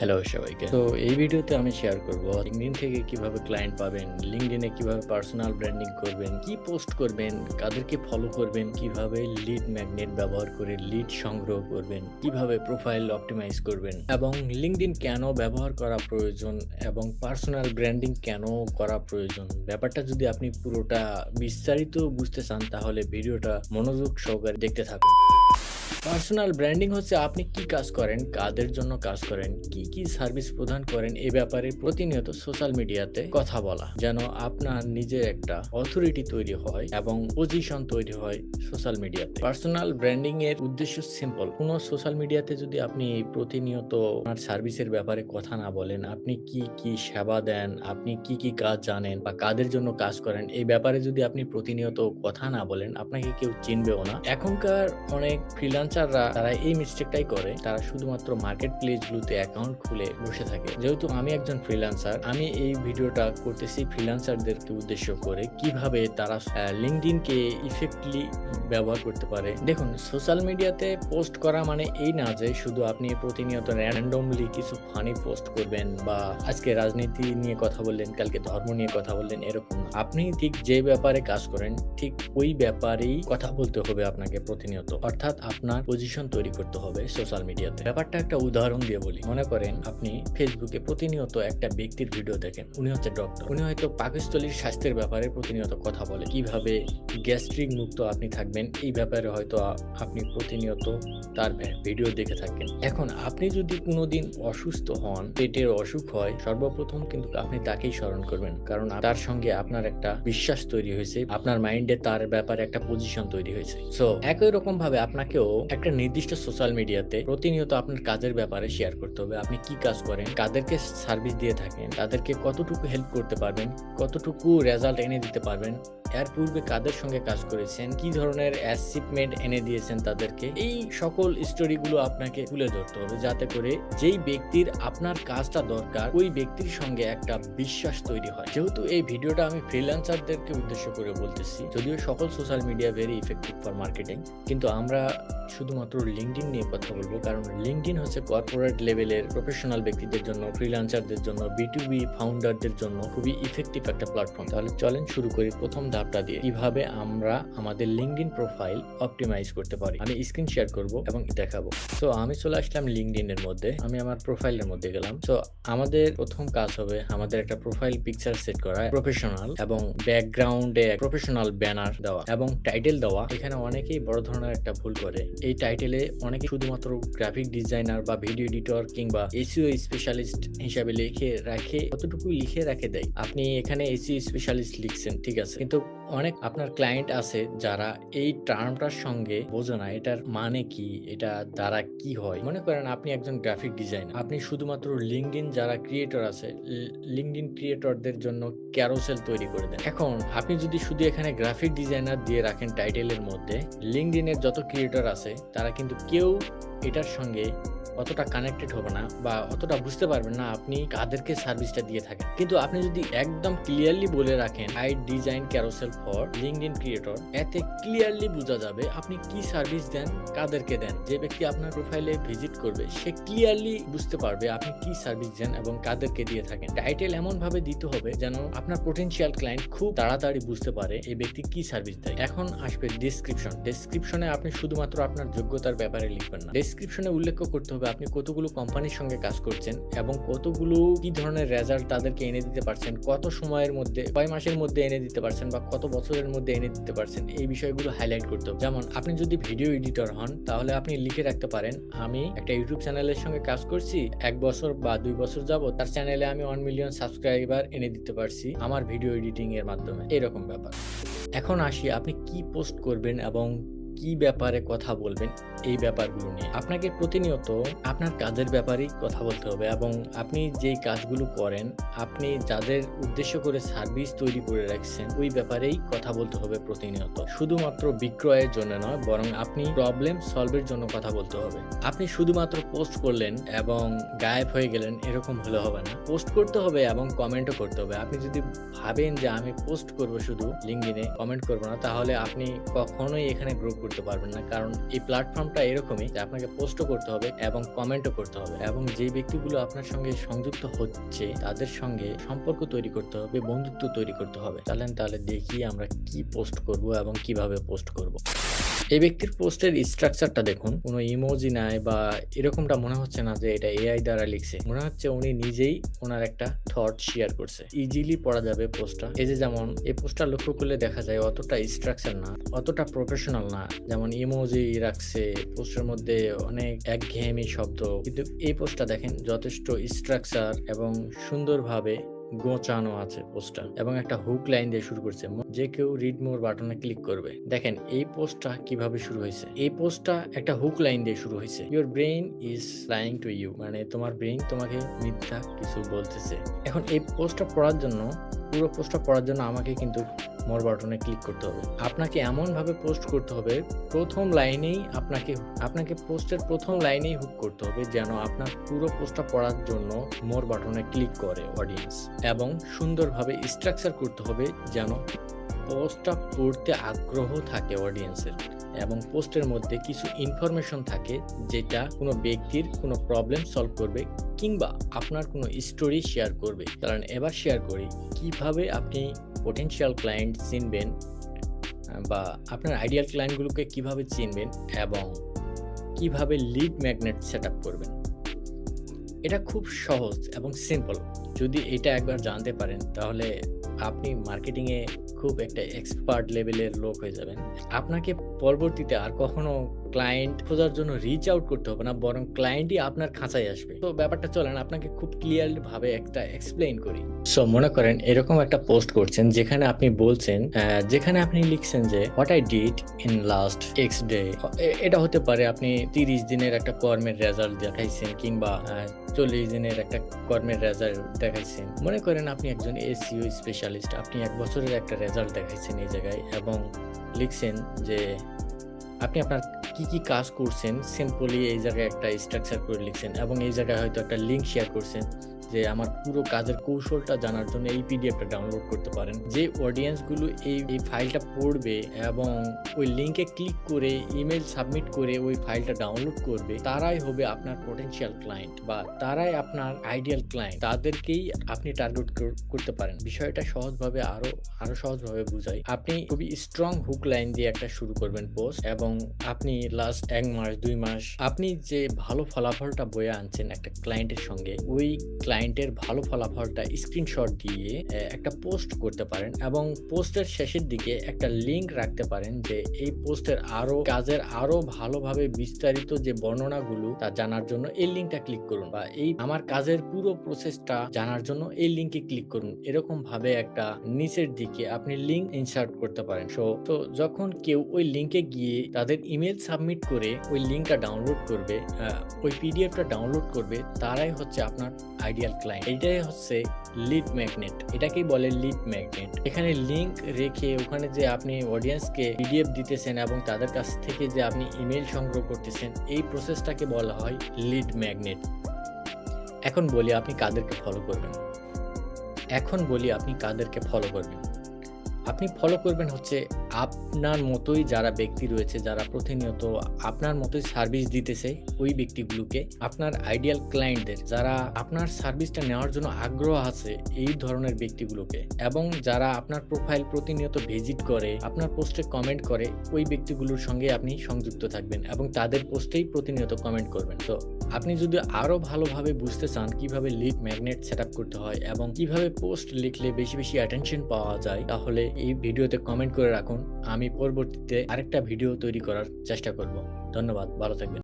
Hello সবাইকে। তো এই ভিডিওতে আমি শেয়ার করব লিঙ্কডইন থেকে কিভাবে ক্লায়েন্ট পাবেন, লিঙ্কডইনে কিভাবে পার্সোনাল ব্র্যান্ডিং করবেন, কি পোস্ট করবেন, কাদেরকে ফলো করবেন, কিভাবে লিড ম্যাগনেট ব্যবহার করে লিড সংগ্রহ করবেন, কিভাবে প্রোফাইল অপটিমাইজ করবেন এবং লিঙ্কডইন কেন ব্যবহার করা প্রয়োজন এবং পার্সোনাল ব্র্যান্ডিং কেন করা প্রয়োজন। ব্যাপারটা যদি আপনি পুরোটা বিস্তারিত বুঝতে চান তাহলে ভিডিওটা মনোযোগ সহকারে দেখতে থাকুন। পার্সোনাল ব্র্যান্ডিং হচ্ছে আপনি কি কাজ করেন, কাদের জন্য কাজ করেন, কি কি সার্ভিস প্রদান করেন এ ব্যাপারে প্রতিনিয়ত সোশ্যাল মিডিয়াতে কথা বলা, যেন আপনার নিজের একটা অথরিটি তৈরি হয় এবং পজিশন তৈরি হয় সোশ্যাল মিডিয়াতে। পার্সোনাল ব্র্যান্ডিং এর উদ্দেশ্য সিম্পল। কোনো সোশ্যাল মিডিয়াতে যদি আপনি প্রতিনিয়ত আপনার সার্ভিসের ব্যাপারে কথা না বলেন, আপনি কি কি সেবা দেন, আপনি কি কি কাজ জানেন বা কাদের জন্য কাজ করেন এই ব্যাপারে যদি আপনি প্রতিনিয়ত কথা না বলেন, আপনাকে কেউ চিনবেও না। এখনকার অনেক ফ্রিল্যান্সাররা তারা এই মিস্টেকটাই করে, তারা শুধুমাত্র মার্কেট প্লেসগুলোতে অ্যাকাউন্ট খুলে বসে থাকে। যেহেতু আমি একজন ফ্রিল্যান্সার, আমি এই ভিডিওটা করতেছি ফ্রিল্যান্সারদেরকে উদ্দেশ্য করে কিভাবে তারা লিঙ্কডইনকে ইফেক্টলি ব্যবহার করতে পারে। দেখুন, সোশ্যাল মিডিয়াতে পোস্ট করা মানে এই না যে শুধু আপনি প্রতিনিয়ত র্যান্ডমলি কিছু ফানি পোস্ট করবেন বা আজকে রাজনীতি নিয়ে কথা বললেন, কালকে ধর্ম নিয়ে কথা বললেন, এরকম না। আপনি ঠিক যে ব্যাপারে কাজ করেন ঠিক ওই ব্যাপারেই কথা বলতে হবে আপনাকে প্রতিনিয়ত, অর্থাৎ আপনার পজিশন তৈরি করতে হবে সোশ্যাল মিডিয়াতে। ব্যাপারটা একটা উদাহরণ দিয়ে বলি। মনে করেন আপনি ফেসবুকে প্রতিনিয়ত একটা ব্যক্তির ভিডিও দেখেন, উনি হচ্ছে ডক্টর, উনি হয়তো পাকস্থলীর স্বাস্থ্যের ব্যাপারে প্রতিনিয়ত কথা বলে, কিভাবে গ্যাস্ট্রিক মুক্ত আপনি থাকবেন এই ব্যাপারে হয়তো আপনি প্রতিনিয়ত তার ভিডিও দেখে থাকেন। এখন আপনি যদি কোনোদিন অসুস্থ হন, পেটের অসুখ হয়, সর্বপ্রথম কিন্তু আপনি তাকেই স্মরণ করবেন, কারণ তার সঙ্গে আপনার একটা বিশ্বাস তৈরি হয়েছে, আপনার মাইন্ডে তার ব্যাপারে একটা পজিশন তৈরি হয়েছে। সো একই রকম ভাবে আপনাকেও একটা নির্দিষ্ট সোশ্যাল মিডিয়াতে প্রতিনিয়ত আপনার কাজের ব্যাপারে শেয়ার করতে হবে। আপনি কি কাজ করেন, কাদেরকে সার্ভিস দিয়ে থাকেন, তাদেরকে কতটুকু হেল্প করতে পারবেন, কতটুকু রেজাল্ট এনে দিতে পারবেন, এর পূর্বে কাদের সঙ্গে কাজ করেছেন, কি ধরনের অ্যাচিভমেন্ট এনে দিয়েছেন তাদেরকে, এই সকল স্টোরিগুলো আপনাকে তুলে ধরতে হবে, যাতে করে যেই ব্যক্তির আপনার কাজটা দরকার ওই ব্যক্তির সঙ্গে একটা বিশ্বাস তৈরি হয়। যেহেতু এই ভিডিওটা আমি ফ্রিল্যান্সারদেরকে উদ্দেশ্য করে বলতেছি, যদিও সকল social media very effective for marketing, কিন্তু আমরা শুধুমাত্র লিঙ্কডইন নিয়ে কথা বলবো, কারণ লিঙ্কডইন হচ্ছে কর্পোরেট লেভেলের প্রফেশনাল ব্যক্তিদের জন্য, ফ্রিল্যান্সারদের জন্য, বিটুবি ফাউন্ডারদের জন্য খুবই ইফেক্টিভ একটা প্ল্যাটফর্ম। তাহলে চলেন শুরু করি প্রথম ধাপটা দিয়ে, কিভাবে আমরা আমাদের লিঙ্কডইন প্রোফাইল অপটিমাইজ করতে পারি। আমি স্ক্রিন শেয়ার করব এবং দেখাবো। তো আমি চলে আসলাম লিঙ্কডইনের মধ্যে, আমি আমার প্রোফাইলের মধ্যে গেলাম। তো আমাদের প্রথম কাজ হবে আমাদের একটা প্রোফাইল পিকচার সেট করা, প্রফেশনাল, এবং ব্যাকগ্রাউন্ডে প্রফেশনাল ব্যানার দেওয়া এবং টাইটেল দেওয়া। এখানে অনেকেই বড় ধরনের একটা ভুল করে, এই টাইটেলে অনেকে শুধুমাত্র গ্রাফিক ডিজাইনার বা ভিডিও এডিটর কিংবা এসইও স্পেশালিস্ট হিসাবে লিখে রাখে, কতটুকু লিখে রাখে দেয়। আপনি এখানে এসইও স্পেশালিস্ট লিখছেন, ঠিক আছে, কিন্তু অনেক আপনার ক্লায়েন্ট আছে যারা এই টার্মটার সঙ্গে বোঝে না এটার মানে কি, এটা দ্বারা কি হয়। মনে করেন আপনি একজন গ্রাফিক ডিজাইনার, আপনি শুধুমাত্র লিঙ্কডইন যারা ক্রিয়েটর আছে, লিঙ্কডইন ক্রিয়েটরদের জন্য ক্যারোসেল তৈরি করে দেন। এখন আপনি যদি শুধু এখানে গ্রাফিক ডিজাইনার দিয়ে রাখেন টাইটেলের মধ্যে, লিঙ্কডইনের যত ক্রিয়েটর আছে তারা কিন্তু কেউ এটার সঙ্গে অতটা কানেক্টেড হবে না বা অতটা বুঝতে পারবেন না আপনি কাদেরকে সার্ভিসটা দিয়ে থাকেন। কিন্তু আপনি যদি একদম ক্লিয়ারলি বলে রাখেন I design carousel for LinkedIn creator, এতে ক্লিয়ারলি বোঝা যাবে আপনি কি সার্ভিস দেন, কাদেরকে দেন। যে ব্যক্তি আপনার প্রোফাইলে ভিজিট করবে সে ক্লিয়ারলি বুঝতে পারবে আপনি কি সার্ভিস দেন এবং কাদেরকে দিয়ে থাকেন। টাইটেল এমন ভাবে দিতে হবে যেন আপনার পটেনশিয়াল ক্লায়েন্ট খুব তাড়াতাড়ি বুঝতে পারে এই ব্যক্তি কি সার্ভিস দেয়। এখন আসবে ডেসক্রিপশন। ডেসক্রিপশনে আপনি শুধুমাত্র আপনার যোগ্যতার ব্যাপারে লিখবেন না, ডেসক্রিপশনে উল্লেখ করতে হবে আপনি কতগুলো কোম্পানির সঙ্গে কাজ করছেন এবং কতগুলো কি ধরনের রেজাল্ট তাদেরকে এনে দিতে পারছেন, কত সময়ের মধ্যে, কয় মাসের মধ্যে এনে দিতে পারছেন বা কত বছরের মধ্যে এনে দিতে পারছেন, এই বিষয়গুলো হাইলাইট করতে হবে। যেমন আপনি যদি ভিডিও এডিটর হন তাহলে আপনি লিখে রাখতে পারেন আমি একটা ইউটিউব চ্যানেলের সঙ্গে কাজ করছি 1 বছর বা 2 বছর যাবত, তার চ্যানেলে আমি 1 মিলিয়ন সাবস্ক্রাইবার এনে দিতে পারছি আমার ভিডিও এডিটিং এর মাধ্যমে, এরকম ব্যাপার। এখন আসি আপনি কি পোস্ট করবেন এবং কি ব্যাপারে কথা বলবেন এই ব্যাপারগুলো নিয়ে। আপনাকে প্রতিনিয়ত আপনার কাজের ব্যাপারেই কথা বলতে হবে এবং আপনি যেই কাজগুলো করেন, আপনি যাদের উদ্দেশ্য করে সার্ভিস তৈরি করে রাখছেন ওই ব্যাপারেই কথা বলতে হবে প্রতিনিয়ত। শুধুমাত্র বিক্রয়ের জন্য নয়, বরং আপনি প্রবলেম সলভের জন্য কথা বলতে হবে। আপনি শুধুমাত্র পোস্ট করলেন এবং গায়েব হয়ে গেলেন এরকম হলে হবে না, পোস্ট করতে হবে এবং কমেন্টও করতে হবে। আপনি যদি ভাবেন যে আমি পোস্ট করব শুধু লিঙ্কডইনে, কমেন্ট করবো না, তাহলে আপনি কখনোই এখানে গ্রো করতে করতে পারবেন না, কারণ এই প্ল্যাটফর্মটা এরকমই যে আপনাকে পোস্টও করতে হবে এবং কমেন্টও করতে হবে, এবং যে ব্যক্তিগুলো আপনার সঙ্গে সংযুক্ত হচ্ছে তাদের সঙ্গে সম্পর্ক তৈরি করতে হবে, বন্ধুত্ব তৈরি করতে হবে। তাহলে দেখি আমরা কি পোস্ট করব এবং কিভাবে পোস্ট করব। এই ব্যক্তির পোস্টের স্ট্রাকচারটা দেখুন, কোনো ইমোজি নাই বা এরকমটা মনে হচ্ছে না যে এটা এআই দ্বারা লিখছে, মনে হচ্ছে উনি নিজেই ওনার একটা থট শেয়ার করছে। ইজিলি পড়া যাবে পোস্টটা। এই যে যেমন এই পোস্টটা লক্ষ্য করলে দেখা যায় অতটা স্ট্রাকচার না, অতটা প্রফেশনাল না, যেমন ইমোজি রাখছে পোস্টের মধ্যে, অনেক একঘেয়েমি শব্দ, কিন্তু এই পোস্টটা দেখেন যথেষ্ট স্ট্রাকচার এবং সুন্দরভাবে গোছানো আছে পোস্টটা, এবং একটা হুক লাইন দিয়ে শুরু করছে। যে কেউ রিড মোর বাটনে ক্লিক করবে। দেখেন এই পোস্টটা কিভাবে শুরু হয়েছে। এই পোস্টটা একটা হুক লাইন দিয়ে শুরু হয়েছে। Your brain is lying to you, মানে তোমার ব্রেইন তোমাকে মিথ্যা কিছু বলতেছে। এখন এই পোস্টটা পড়ার জন্য, পুরো পোস্টটা পড়ার জন্য আমাকে কিন্তু মোর বাটনে ক্লিক করতে হবে। আপনাকে এমন ভাবে পোস্ট করতে হবে, প্রথম লাইনেই আপনাকে পোস্টের প্রথম লাইনেই হুক করতে হবে, যেন আপনার পুরো পোস্টটা পড়ার জন্য মোর বাটনে ক্লিক করে অডিয়েন্স, এবং সুন্দরভাবে স্ট্রাকচার করতে হবে যেন পোস্টটা পড়তে আগ্রহ থাকে অডিয়েন্সের, এবং পোস্টের মধ্যে কিছু ইনফরমেশন থাকে যেটা কোনো ব্যক্তির কোনো প্রবলেম সলভ করবে কিংবা আপনার কোনো স্টোরি শেয়ার করবে। কারণ এবার শেয়ার করি কিভাবে আপনি পোটেনশিয়াল ক্লায়েন্ট চিনবেন, বা আপনার আইডিয়াল ক্লায়েন্টগুলোকে কিভাবে চিনবেন, এবং কিভাবে লিড ম্যাগনেট সেট আপ করবেন। এটা খুব সহজ এবং সিম্পল। যদি এটা একবার জানতে পারেন তাহলে আপনি মার্কেটিংয়ে খুব একটা এক্সপার্ট লেভেলের লোক হয়ে যাবেন। আপনাকে পরবর্তীতে আর কখনো ক্লায়েন্ট খোঁজার জন্য রিচ আউট করতে হবে না, বরং ক্লায়েন্টই আপনার খাঁচায় আসবে। তো ব্যাপারটা চলেন আপনাকে খুব ক্লিয়ারলি ভাবে একটা এক্সপ্লেইন করি। সো মনে করেন এরকম একটা পোস্ট করছেন যেখানে আপনি বলছেন, যেখানে আপনি লিখছেন যে what I did in last x day. এটা হতে পারে আপনি 30 দিনের একটা কর্মের রেজাল্ট দেখাইছেন, কিংবা 40 দিনের একটা কর্মের রেজাল্ট দেখাইছেন। মনে করেন আপনি একজন এসইও স্পেশালিস্ট, আপনি 1 বছরের একটা রেজাল্ট দেখাইছেন এই জায়গায়, এবং লিখছেন যে আপনি আপনার কি কি কাজ করছেন সিম্পলি এই জায়গায় একটা স্ট্রাকচার করে লিখছেন, এবং এই জায়গায় হয়তো একটা লিঙ্ক শেয়ার করছেন যে আমার পুরো কাজের কৌশলটা জানার জন্য এই পিডিএফটা ডাউনলোড করতে পারেন। যে অডিয়েন্সগুলো এই ফাইলটা পড়বে এবং ওই লিঙ্কে ক্লিক করে ইমেল সাবমিট করে ওই ফাইলটা ডাউনলোড করবে, তারাই হবে আপনার পোটেনশিয়াল ক্লায়েন্ট, বা তারাই আপনার আইডিয়াল ক্লায়েন্ট। তাদেরকেই আপনি টার্গেট করতে পারেন। বিষয়টা সহজভাবে আরো সহজভাবে বুঝাই। আপনি খুবই স্ট্রং হুক লাইন দিয়ে একটা শুরু করবেন পোস্ট, এবং আপনি লাস্ট 1 মাস 2 মাস আপনি যে ভালো ফলাফলটা বয়ে আনছেন একটা ক্লায়েন্টের সঙ্গে, ওই ক্লায়েন্টের ভালো ফলাফলটা স্ক্রিনশট দিয়ে একটা পোস্ট করতে পারেন, এবং পোস্টের শেষের দিকে একটা লিঙ্ক রাখতে পারেন যে এই পোস্টের কাজের আরো ভালোভাবে বিস্তারিত যে বর্ণনাগুলো তা জানার জন্য এই লিঙ্কটা ক্লিক করুন, বা এই আমার কাজের পুরো প্রসেসটা জানার জন্য এই লিঙ্কে ক্লিক করুন। এরকম ভাবে একটা নিচের দিকে আপনি লিঙ্ক ইনসার্ট করতে পারেন। তো যখন কেউ ওই লিঙ্কে গিয়ে তাদের ইমেল সাবমিট করে ওই লিঙ্কটা ডাউনলোড করবে, ওই পিডিএফটা ডাউনলোড করবে, তারাই হচ্ছে আপনার আইডিয়াল ক্লায়েন্ট। এটাই হচ্ছে লিড ম্যাগনেট, এটাকেই বলে লিড ম্যাগনেট। এখানে লিংক রেখে ওখানে যে আপনি অডিয়েন্সকে পিডিএফ দিতেছেন এবং তাদের কাছ থেকে যে আপনি ইমেল সংগ্রহ করতেছেন, এই প্রসেসটাকে বলা হয় লিড ম্যাগনেট। এখন বলি আপনি কাদেরকে ফলো করবেন। আপনি ফলো করবেন হচ্ছে আপনার মতোই যারা ব্যক্তি রয়েছে, যারা প্রতিনিয়ত আপনার মতোই সার্ভিস দিতেছে, ওই ব্যক্তিগুলোকে, আপনার আইডিয়াল ক্লায়েন্টদের, যারা আপনার সার্ভিসটা নেওয়ার জন্য আগ্রহ আছে, এই ধরনের ব্যক্তিগুলোকে, এবং যারা আপনার প্রোফাইল প্রতিনিয়ত ভিজিট করে, আপনার পোস্টে কমেন্ট করে, ওই ব্যক্তিগুলোর সঙ্গে আপনি সংযুক্ত থাকবেন এবং তাদের পোস্টেই প্রতিনিয়ত কমেন্ট করবেন। তো আপনি যদি আরো ভালোভাবে বুঝতে চান কিভাবে লিড ম্যাগনেট সেট আপ করতে হয় এবং কিভাবে পোস্ট লিখলে বেশি বেশি অ্যাটেনশন পাওয়া যায়, তাহলে এই ভিডিওতে কমেন্ট করে রাখুন। আমি পরবর্তীতে আরেকটা ভিডিও তৈরি করার চেষ্টা করব। ধন্যবাদ, ভালো থাকবেন।